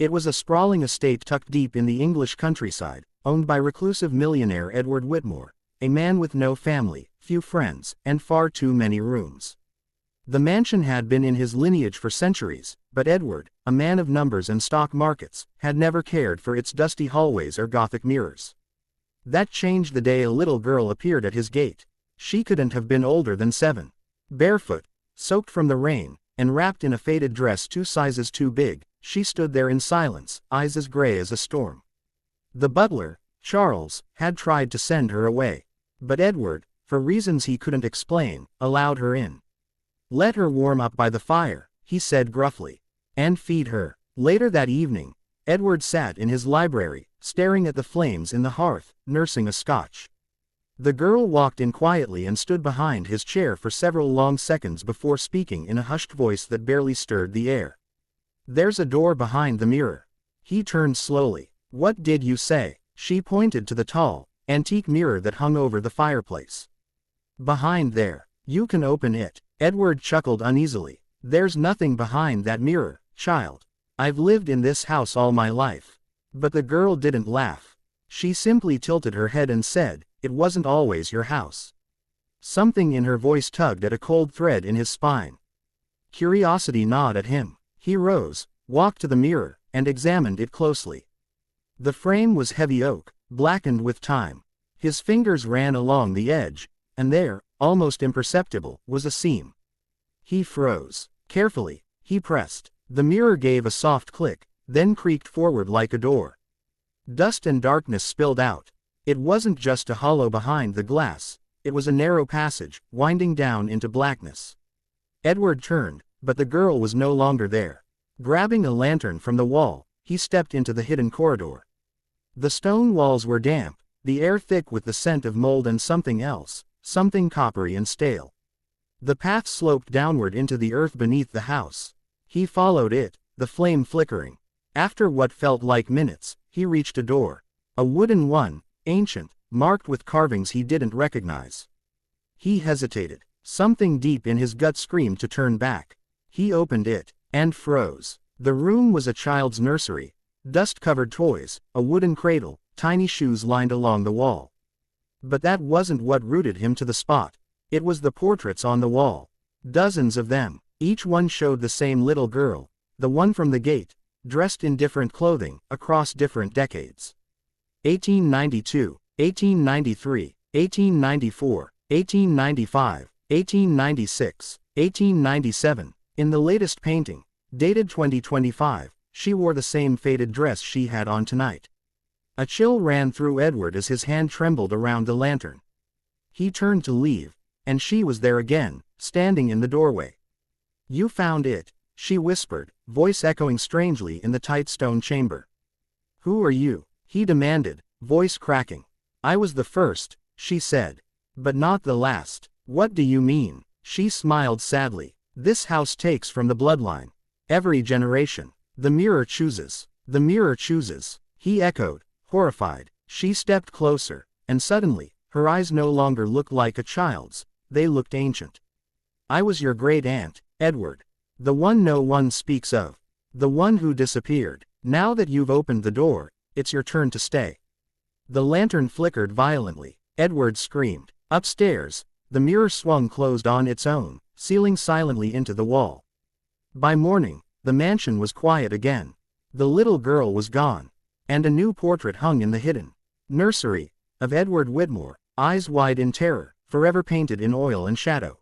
It was a sprawling estate tucked deep in the English countryside, owned by reclusive millionaire Edward Whitmore, a man with no family, few friends, and far too many rooms. The mansion had been in his lineage for centuries, but Edward, a man of numbers and stock markets, had never cared for its dusty hallways or Gothic mirrors. That changed the day a little girl appeared at his gate. She couldn't have been older than 7. Barefoot, soaked from the rain, and wrapped in a faded dress 2 sizes too big, she stood there in silence, eyes as gray as a storm. The butler, Charles, had tried to send her away. But Edward, for reasons he couldn't explain, allowed her in. "Let her warm up by the fire," he said gruffly. "And feed her." Later that evening, Edward sat in his library, staring at the flames in the hearth, nursing a scotch. The girl walked in quietly and stood behind his chair for several long seconds before speaking in a hushed voice that barely stirred the air. "There's a door behind the mirror." He turned slowly. "What did you say?" She pointed to the tall, antique mirror that hung over the fireplace. "Behind there. You can open it." Edward chuckled uneasily. "There's nothing behind that mirror, child. I've lived in this house all my life." But the girl didn't laugh. She simply tilted her head and said, "It wasn't always your house." Something in her voice tugged at a cold thread in his spine. Curiosity gnawed at him. He rose, walked to the mirror, and examined it closely. The frame was heavy oak, blackened with time. His fingers ran along the edge, and there, almost imperceptible, was a seam. He froze. Carefully, he pressed. The mirror gave a soft click, then creaked forward like a door. Dust and darkness spilled out. It wasn't just a hollow behind the glass, it was a narrow passage, winding down into blackness. Edward turned, but the girl was no longer there. Grabbing a lantern from the wall, he stepped into the hidden corridor. The stone walls were damp, the air thick with the scent of mold and something else, something coppery and stale. The path sloped downward into the earth beneath the house. He followed it, the flame flickering. After what felt like minutes, he reached a door. A wooden one, ancient, marked with carvings he didn't recognize. He hesitated. Something deep in his gut screamed to turn back. He opened it, and froze. The room was a child's nursery. Dust-covered toys, a wooden cradle, tiny shoes lined along the wall. But that wasn't what rooted him to the spot. It was the portraits on the wall. Dozens of them. Each one showed the same little girl, the one from the gate, dressed in different clothing, across different decades. 1892, 1893, 1894, 1895, 1896, 1897. In the latest painting, dated 2025, she wore the same faded dress she had on tonight. A chill ran through Edward as his hand trembled around the lantern. He turned to leave, and she was there again, standing in the doorway. "You found it," she whispered, voice echoing strangely in the tight stone chamber. "Who are you?" he demanded, voice cracking. "I was the first," she said. "But not the last." "What do you mean?" She smiled sadly. "This house takes from the bloodline. Every generation. The mirror chooses. The mirror chooses," he echoed, horrified. She stepped closer, and suddenly, her eyes no longer looked like a child's, they looked ancient. "I was your great-aunt, Edward. The one no one speaks of. The one who disappeared. Now that you've opened the door, it's your turn to stay." The lantern flickered violently. Edward screamed. Upstairs, the mirror swung closed on its own, sealing silently into the wall. By morning, the mansion was quiet again. The little girl was gone. And a new portrait hung in the hidden nursery of Edward Whitmore, eyes wide in terror, forever painted in oil and shadow.